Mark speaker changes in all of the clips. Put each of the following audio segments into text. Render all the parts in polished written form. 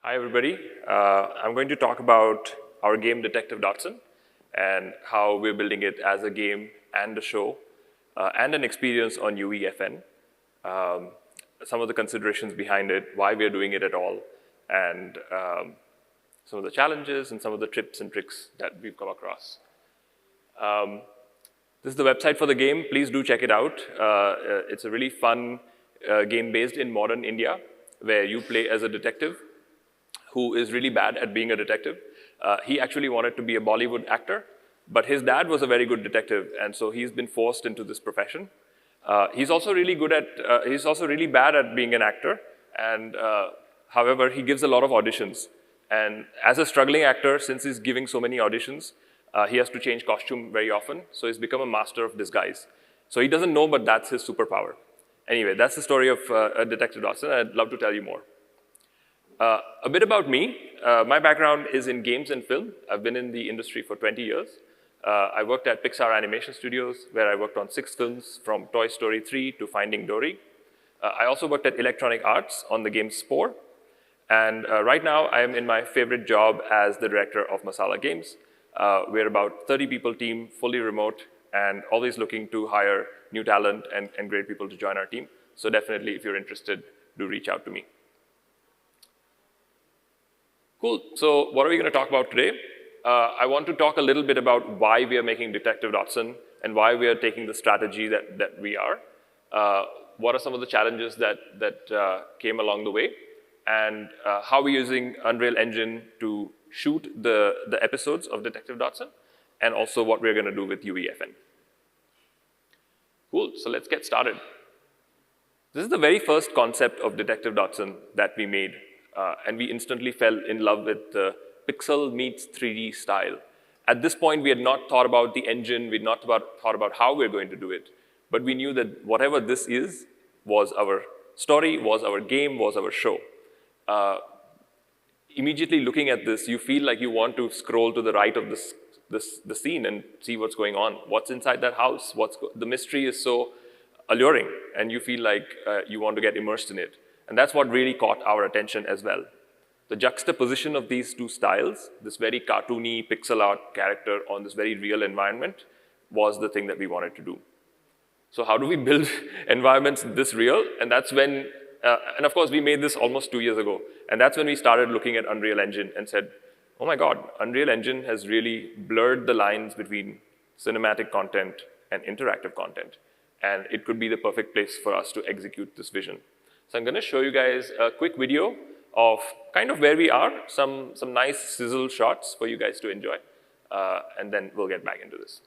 Speaker 1: Hi, everybody. I'm going to talk about our game Detective Dotson and how we're building it as a game and a show and an experience on UEFN. Some of the considerations behind it, why we're doing it at all, and some of the challenges and some of the tips and tricks that we've come across. This is the website for the game. Please do check it out. It's a really fun game based in modern India where you play as a detective who is really bad at being a detective. He actually wanted to be a Bollywood actor, but his dad was a very good detective, and so he's been forced into this profession. He's also really bad at being an actor, and however, he gives a lot of auditions. And as a struggling actor, since he's giving so many auditions, he has to change costume very often, so he's become a master of disguise. So he doesn't know, but that's his superpower. Anyway, that's the story of Detective Dotson. I'd love to tell you more. A bit about me. My background is in games and film. I've been in the industry for 20 years. I worked at Pixar Animation Studios, where I worked on 6 films from Toy Story 3 to Finding Dory. I also worked at Electronic Arts on the game Spore. And right now, I am in my favorite job as the director of Masala Games. We're about 30 people team, fully remote, and always looking to hire new talent and great people to join our team. So definitely, if you're interested, do reach out to me. Cool, so what are we going to talk about today? I want to talk a little bit about why we are making Detective Dotson and why we are taking the strategy that we are. What are some of the challenges that came along the way? And how we're using Unreal Engine to shoot the episodes of Detective Dotson, and also what we're going to do with UEFN. Cool, so let's get started. This is the very first concept of Detective Dotson that we made. And we instantly fell in love with the pixel meets 3D style. At this point, we had not thought about the engine, we had not thought about how we're going to do it, but we knew that whatever this is was our story, was our game, was our show. Immediately looking at this, you feel like you want to scroll to the right of the scene and see what's going on. What's inside that house? The mystery is so alluring, and you feel like you want to get immersed in it. And that's what really caught our attention as well. The juxtaposition of these two styles, this very cartoony pixel art character on this very real environment, was the thing that we wanted to do. So how do we build environments this real? And that's when, and of course we made this almost 2 years ago, and that's when we started looking at Unreal Engine and said, oh my God, Unreal Engine has really blurred the lines between cinematic content and interactive content. And it could be the perfect place for us to execute this vision. So I'm going to show you guys a quick video of kind of where we are, some nice sizzle shots for you guys to enjoy, and then we'll get back into this.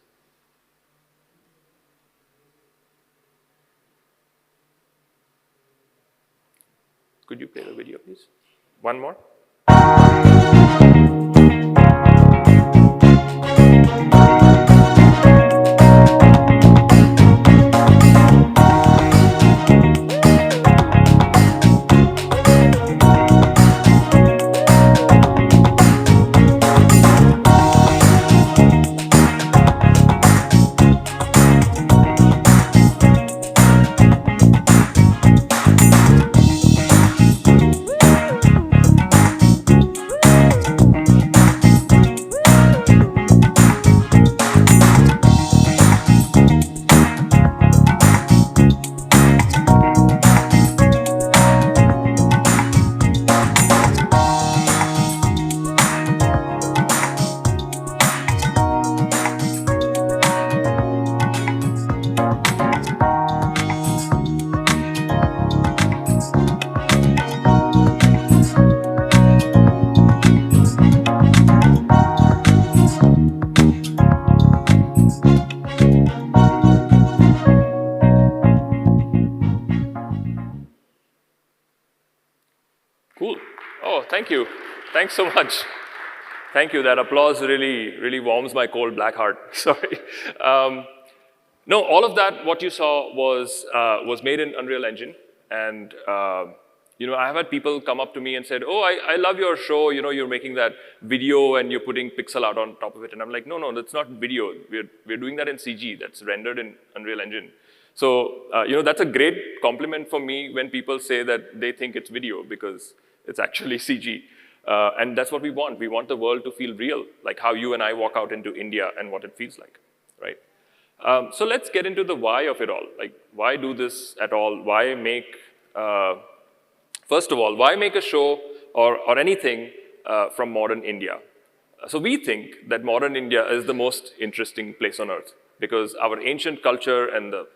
Speaker 1: Could you play the video, please? One more. Cool. Oh, thank you. Thanks so much. Thank you. That applause really warms my cold black heart. Sorry. No, all of that, what you saw was made in Unreal Engine. And I have had people come up to me and said, oh, I love your show. You're making that video and you're putting pixel art on top of it. And I'm like, no, that's not video. We're doing that in CG. That's rendered in Unreal Engine. So, that's a great compliment for me when people say that they think it's video because it's actually CG. And that's what we want. We want the world to feel real, like how you and I walk out into India and what it feels like, right? So let's get into the why of it all. Like, why do this at all? Why make, first of all, why make a show or anything from modern India? So we think that modern India is the most interesting place on earth because our ancient culture and the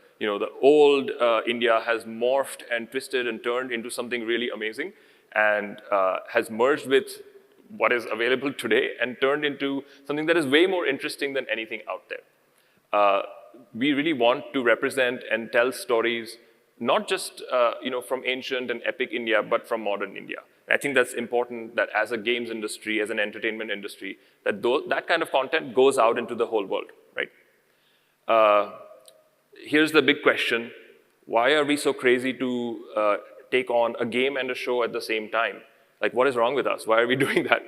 Speaker 1: old India has morphed and twisted and turned into something really amazing and has merged with what is available today and turned into something that is way more interesting than anything out there. We really want to represent and tell stories, not just from ancient and epic India, but from modern India. I think that's important that as a games industry, as an entertainment industry, that kind of content goes out into the whole world, right? Here's the big question. Why are we so crazy to take on a game and a show at the same time? Like, what is wrong with us? Why are we doing that?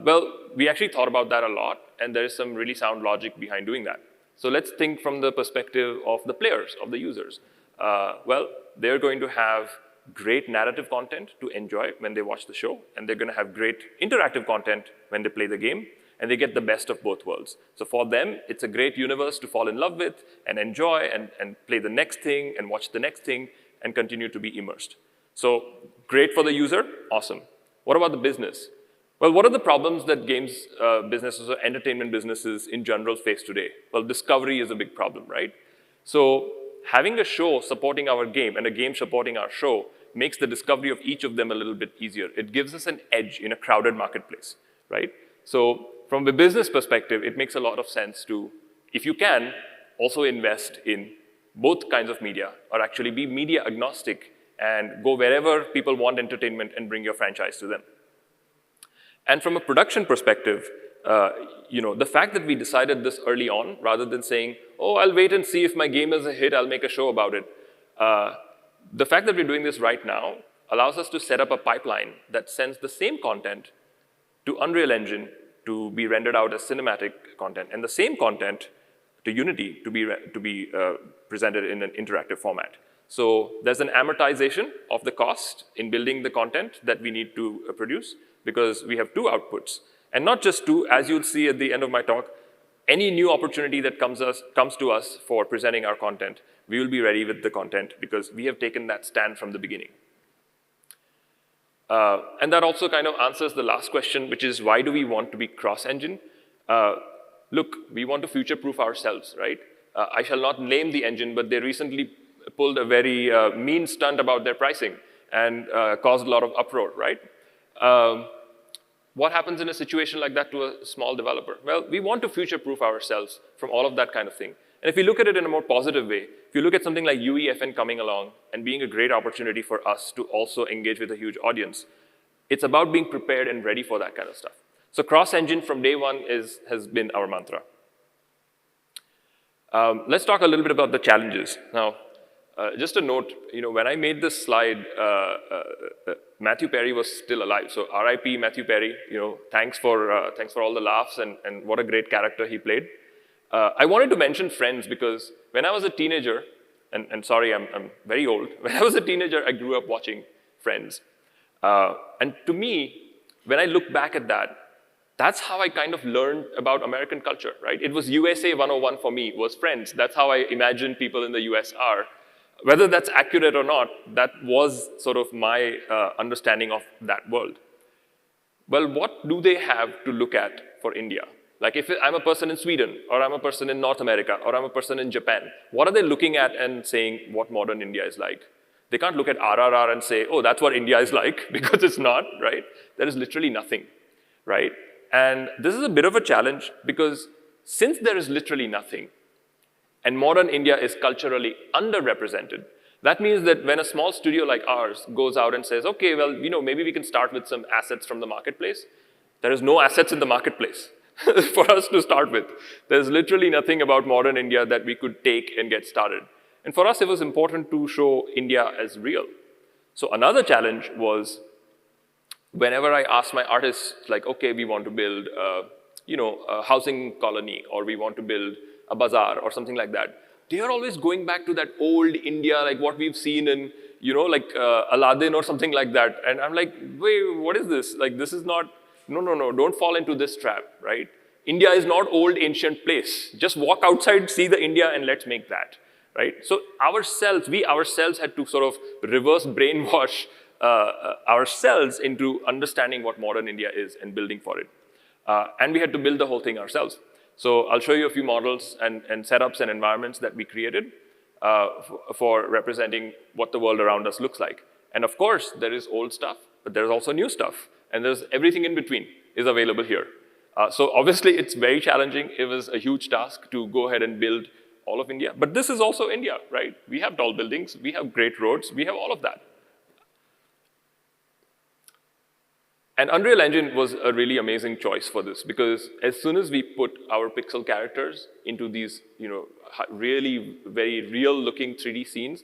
Speaker 1: Well, we actually thought about that a lot, and there is some really sound logic behind doing that. So let's think from the perspective of the players, of the users. Well, they're going to have great narrative content to enjoy when they watch the show, and they're going to have great interactive content when they play the game, and they get the best of both worlds. So for them, it's a great universe to fall in love with and enjoy and play the next thing and watch the next thing and continue to be immersed. So great for the user, awesome. What about the business? Well, what are the problems that games businesses or entertainment businesses in general face today? Well, discovery is a big problem, right? So having a show supporting our game and a game supporting our show makes the discovery of each of them a little bit easier. It gives us an edge in a crowded marketplace, right? So from the business perspective, it makes a lot of sense to, if you can, also invest in both kinds of media or actually be media agnostic and go wherever people want entertainment and bring your franchise to them. And from a production perspective, the fact that we decided this early on, rather than saying, oh, I'll wait and see if my game is a hit, I'll make a show about it. The fact that we're doing this right now allows us to set up a pipeline that sends the same content to Unreal Engine to be rendered out as cinematic content, and the same content to Unity to be presented in an interactive format. So there's an amortization of the cost in building the content that we need to produce because we have two outputs. And not just two, as you'll see at the end of my talk, any new opportunity that comes to us for presenting our content, we will be ready with the content because we have taken that stand from the beginning. And that also kind of answers the last question, which is why do we want to be cross-engine? Look, we want to future-proof ourselves, right? I shall not name the engine, but they recently pulled a very mean stunt about their pricing and caused a lot of uproar, right? What happens in a situation like that to a small developer? Well, we want to future-proof ourselves from all of that kind of thing. And if you look at it in a more positive way, if you look at something like UEFN coming along and being a great opportunity for us to also engage with a huge audience, it's about being prepared and ready for that kind of stuff. So cross-engine from day one has been our mantra. Let's talk a little bit about the challenges. Now, just a note, when I made this slide, Matthew Perry was still alive. So RIP Matthew Perry, thanks for all the laughs and what a great character he played. I wanted to mention Friends because when I was a teenager, and sorry, I'm very old. When I was a teenager, I grew up watching Friends. And to me, when I look back at that, that's how I kind of learned about American culture, right? It was USA 101 for me, was Friends. That's how I imagine people in the US are. Whether that's accurate or not, that was sort of my understanding of that world. Well, what do they have to look at for India? Like if I'm a person in Sweden, or I'm a person in North America, or I'm a person in Japan, what are they looking at and saying what modern India is like? They can't look at RRR and say, oh, that's what India is like, because it's not, right? There is literally nothing, right? And this is a bit of a challenge because since there is literally nothing, and modern India is culturally underrepresented, that means that when a small studio like ours goes out and says, okay, well, maybe we can start with some assets from the marketplace, there is no assets in the marketplace for us to start with. There's literally nothing about modern India that we could take and get started. And for us, it was important to show India as real. So another challenge was whenever I asked my artists, like, okay, we want to build a housing colony, or we want to build a bazaar or something like that, they are always going back to that old India, like what we've seen in like Aladdin or something like that. And I'm like, wait, what is this? Like, this is not, no, don't fall into this trap, right? India is not old ancient place. Just walk outside, see the India, and let's make that, right? So we ourselves had to sort of reverse brainwash ourselves into understanding what modern India is and building for it. And we had to build the whole thing ourselves. So I'll show you a few models and setups and environments that we created for representing what the world around us looks like. And of course, there is old stuff, but there's also new stuff. And there's everything in between is available here. So obviously, it's very challenging. It was a huge task to go ahead and build all of India. But this is also India, right? We have tall buildings. We have great roads. We have all of that. And Unreal Engine was a really amazing choice for this because as soon as we put our pixel characters into these, really very real-looking 3D scenes,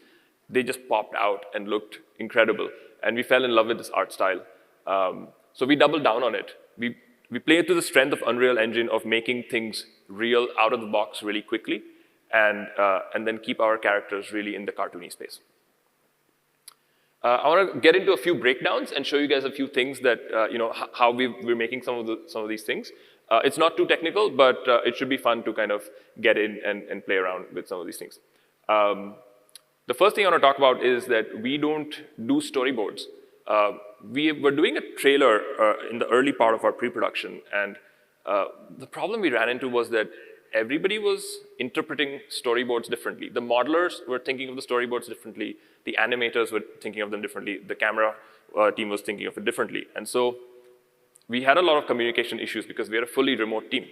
Speaker 1: they just popped out and looked incredible. And we fell in love with this art style. So we doubled down on it. We play to the strength of Unreal Engine of making things real out of the box really quickly and then keep our characters really in the cartoony space. I want to get into a few breakdowns and show you guys a few things that, how we're making some of these things. It's not too technical, but it should be fun to kind of get in and play around with some of these things. The first thing I want to talk about is that we don't do storyboards. We were doing a trailer in the early part of our pre-production, and the problem we ran into was that everybody was interpreting storyboards differently. The modelers were thinking of the storyboards differently. The animators were thinking of them differently. The camera team was thinking of it differently. And so we had a lot of communication issues because we are a fully remote team.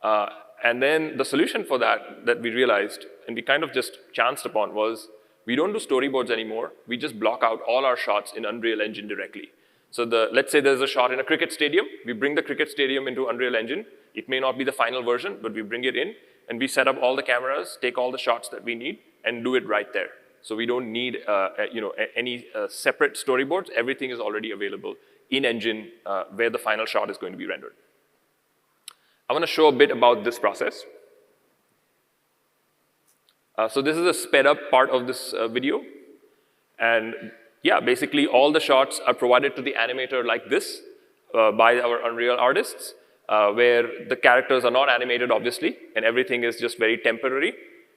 Speaker 1: And then the solution for that we realized, and we kind of just chanced upon, was we don't do storyboards anymore. We just block out all our shots in Unreal Engine directly. So let's say there's a shot in a cricket stadium. We bring the cricket stadium into Unreal Engine. It may not be the final version, but we bring it in, and we set up all the cameras, take all the shots that we need, and do it right there. So we don't need any separate storyboards. Everything is already available in Engine where the final shot is going to be rendered. I want to show a bit about this process. So this is a sped up part of this video. And yeah, basically all the shots are provided to the animator like this by our Unreal artists, where the characters are not animated, obviously, and everything is just very temporary.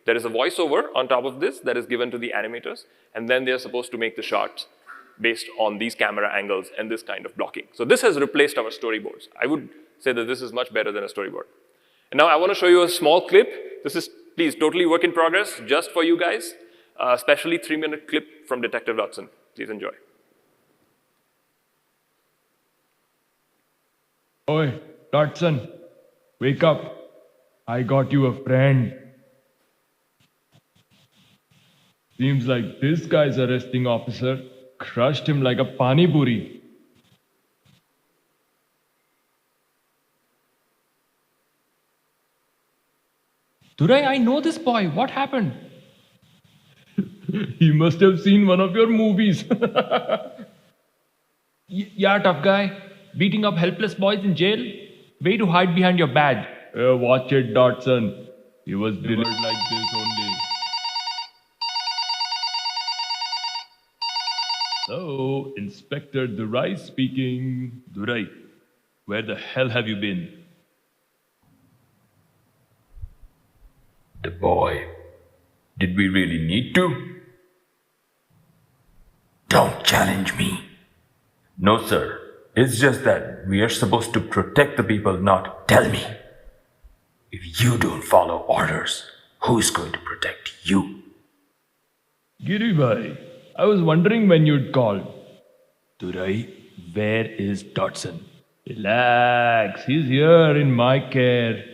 Speaker 1: There is a voiceover on top of this that is given to the animators, and then they're supposed to make the shots based on these camera angles and this kind of blocking. So this has replaced our storyboards. I would say that this is much better than a storyboard. And now I want to show you a small clip. This is, please, totally work in progress, just for you guys, especially 3-minute clip from Detective Dotson. Please enjoy.
Speaker 2: Oi, Dotson, wake up. I got you a friend. Seems like this guy's arresting officer crushed him like a pani puri.
Speaker 3: Durai, I know this boy. What happened?
Speaker 2: He must have seen one of your movies.
Speaker 3: Yeah, tough guy. Beating up helpless boys in jail? Way to hide behind your badge.
Speaker 2: Watch it, Dotson. He was delivered like this only. So, Inspector Durai speaking.
Speaker 4: Durai, where the hell have you been?
Speaker 5: The boy. Did we really need to? Don't challenge me. No, sir. It's just that we are supposed to protect the people, not tell me. If you don't follow orders, who is going to protect you?
Speaker 2: Giri bhai, I was wondering when you'd call.
Speaker 4: Durai, where is Dotson?
Speaker 2: Relax, he's here in my care.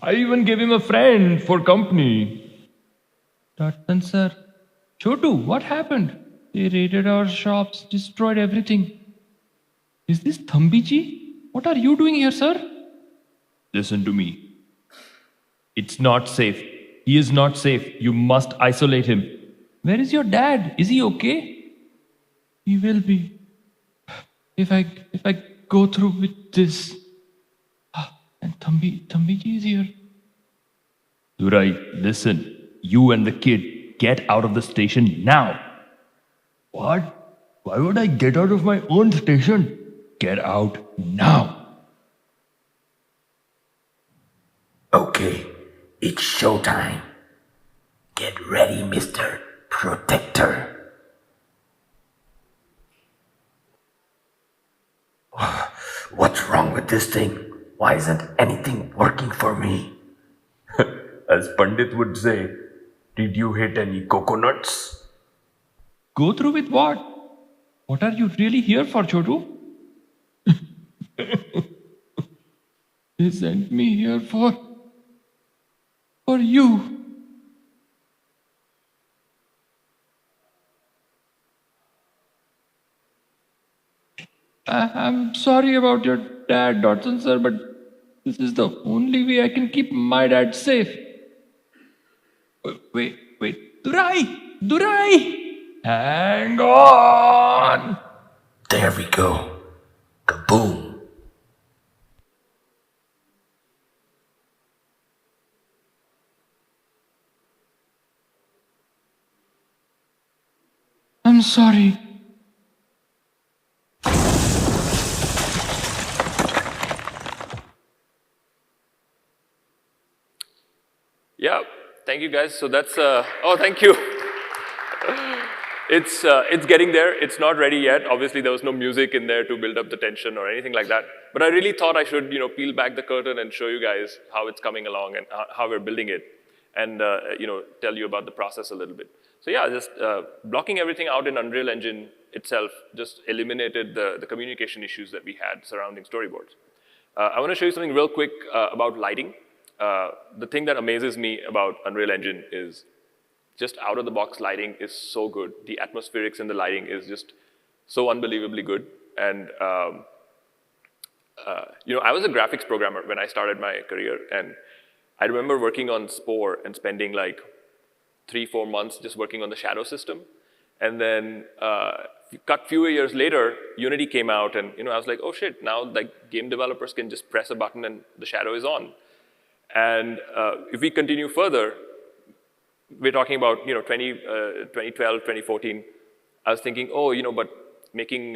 Speaker 2: I even gave him a friend for company.
Speaker 3: Dotson, sir. Chotu, what happened? They raided our shops, destroyed everything. Is this Thambiji? What are you doing here, sir?
Speaker 2: Listen to me. It's not safe. He is not safe. You must isolate him.
Speaker 3: Where is your dad? Is he okay? He will be. If I go through with this. And Thambiji is here.
Speaker 2: Durai, listen. You and the kid, get out of the station now. What? Why would I get out of my own station? Get out now.
Speaker 5: Okay, it's showtime. Get ready, Mr. Protector. What's wrong with this thing? Why isn't anything working for me? As Pandit would say, did you hit any coconuts?
Speaker 3: Go through with what? What are you really here for, Chotu? They sent me here for you. I'm sorry about your dad, Dotson sir, but this is the only way I can keep my dad safe. Wait, Durai! Hang on!
Speaker 5: There we go. Kaboom.
Speaker 3: I'm sorry.
Speaker 1: Yeah, thank you guys. So that's, oh, thank you. It's getting there. It's not ready yet. Obviously, there was no music in there to build up the tension or anything like that. But I really thought I should, peel back the curtain and show you guys how it's coming along and how we're building it, and tell you about the process a little bit. So yeah, just blocking everything out in Unreal Engine itself just eliminated the communication issues that we had surrounding storyboards. I want to show you something real quick about lighting. The thing that amazes me about Unreal Engine is just out-of-the-box lighting is so good. The atmospherics in the lighting is just so unbelievably good. And I was a graphics programmer when I started my career, and I remember working on Spore and spending like 3-4 months just working on the shadow system. And then cut few years later, Unity came out, and I was like, oh shit, now like game developers can just press a button and the shadow is on. And if we continue further, we're talking about 2012, 2014. I was thinking, but making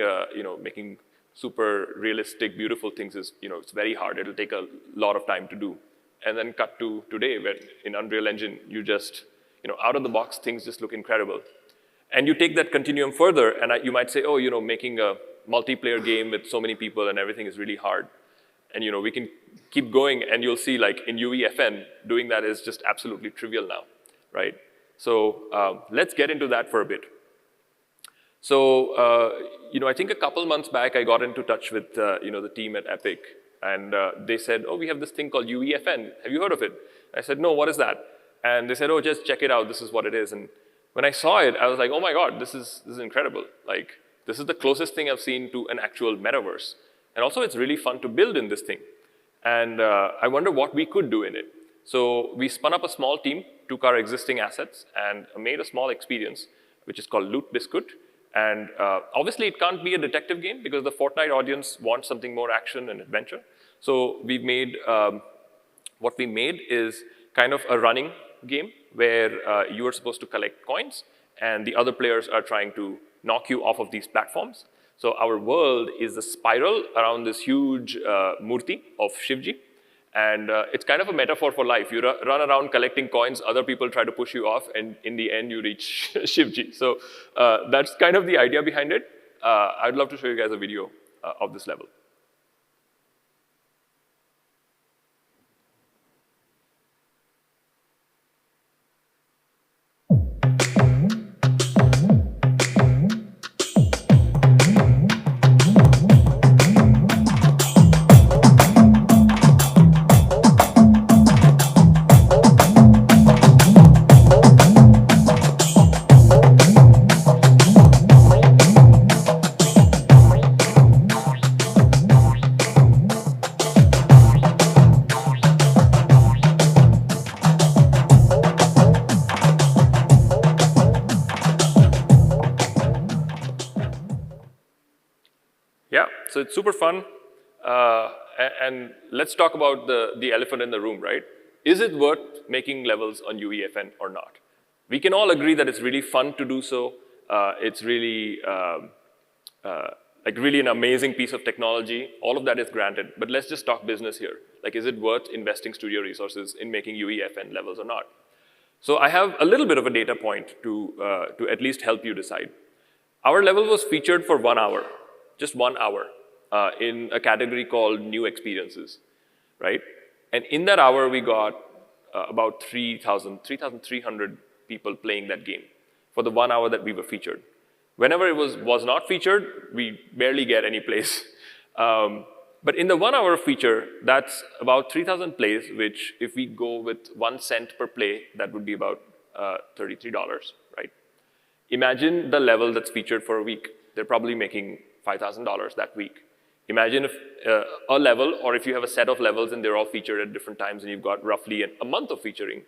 Speaker 1: making super realistic, beautiful things is it's very hard. It'll take a lot of time to do. And then cut to today, where in Unreal Engine you just out of the box things just look incredible. And you take that continuum further, and you might say, making a multiplayer game with so many people and everything is really hard. And we can keep going, and you'll see like in UEFN, doing that is just absolutely trivial now, right? So let's get into that for a bit. So I think a couple months back, I got into touch with the team at Epic, and they said, oh, we have this thing called UEFN. Have you heard of it? I said, no, what is that? And they said, oh, just check it out. This is what it is. And when I saw it, I was like, oh my God, this is incredible. Like, this is the closest thing I've seen to an actual metaverse. And also, it's really fun to build in this thing. And I wonder what we could do in it. So we spun up a small team, took our existing assets, and made a small experience, which is called Loot Biscuit. And obviously, it can't be a detective game because the Fortnite audience wants something more action and adventure. So we've made, what we made is kind of a running game where you are supposed to collect coins, and the other players are trying to knock you off of these platforms. So our world is a spiral around this huge murti of Shivji. And it's kind of a metaphor for life. You run around collecting coins, other people try to push you off, and in the end, you reach Shivji. So that's kind of the idea behind it. I'd love to show you guys a video of this level. Yeah, so it's super fun. And let's talk about the elephant in the room, right? Is it worth making levels on UEFN or not? We can all agree that it's really fun to do so, It's really like really an amazing piece of technology. All of that is granted, but let's just talk business here. Like, is it worth investing studio resources in making UEFN levels or not? So I have a little bit of a data point to at least help you decide. Our level was featured for 1 hour, just 1 hour, in a category called new experiences, right? And in that hour, we got about 3,300 people playing that game for the 1 hour that we were featured. Whenever it was not featured, we barely get any plays. But in the 1 hour feature, that's about 3,000 plays, which if we go with 1 cent per play, that would be about $33, right? Imagine the level that's featured for a week. They're probably making $5,000 that week. Imagine if a level, or if you have a set of levels and they're all featured at different times and you've got roughly a month of featuring.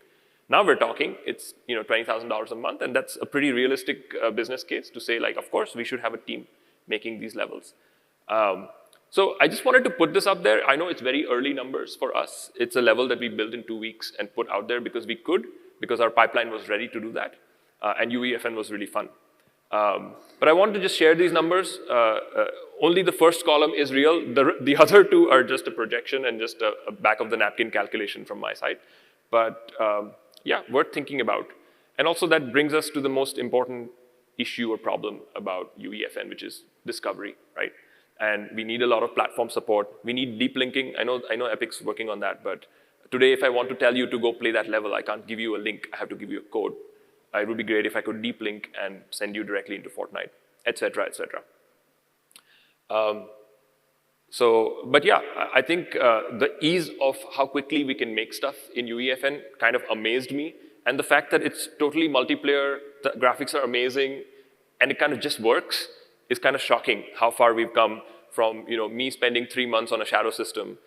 Speaker 1: Now we're talking, it's $20,000 a month, and that's a pretty realistic business case to say, like, of course, we should have a team making these levels. So I just wanted to put this up there. I know it's very early numbers for us. It's a level that we built in 2 weeks and put out there because we could, because our pipeline was ready to do that, and UEFN was really fun. But I wanted to just share these numbers. Only the first column is real. The other two are just a projection and just a back-of-the-napkin calculation from my side. But yeah, worth thinking about. And also that brings us to the most important issue or problem about UEFN, which is discovery, right? And we need a lot of platform support. We need deep linking. I know Epic's working on that, but today if I want to tell you to go play that level, I can't give you a link. I have to give you a code. It would be great if I could deep link and send you directly into Fortnite, et cetera, et cetera. But yeah, I think the ease of how quickly we can make stuff in UEFN kind of amazed me. And the fact that it's totally multiplayer, the graphics are amazing, and it kind of just works is kind of shocking how far we've come from me spending 3 months on a shadow system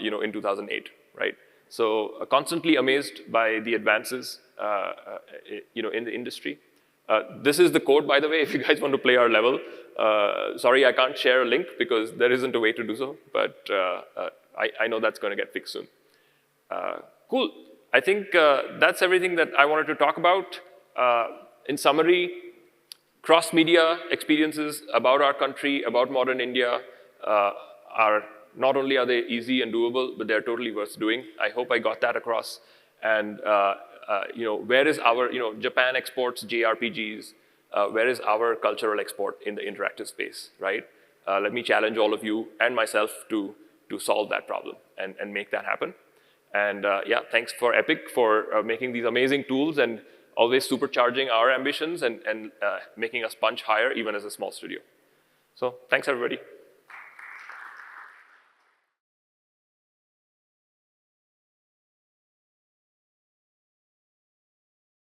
Speaker 1: in 2008, right? So constantly amazed by the advances in the industry. This is the code, by the way, if you guys want to play our level. Sorry, I can't share a link because there isn't a way to do so, but I know that's going to get fixed soon. Cool. I think that's everything that I wanted to talk about. In summary, cross-media experiences about our country, about modern India, are not only are they easy and doable, but they're totally worth doing. I hope I got that across. And where is our, Japan exports JRPGs. Where is our cultural export in the interactive space, right? Let me challenge all of you and myself to solve that problem and make that happen. And yeah, thanks for Epic for making these amazing tools and always supercharging our ambitions and making us punch higher even as a small studio. So thanks, everybody.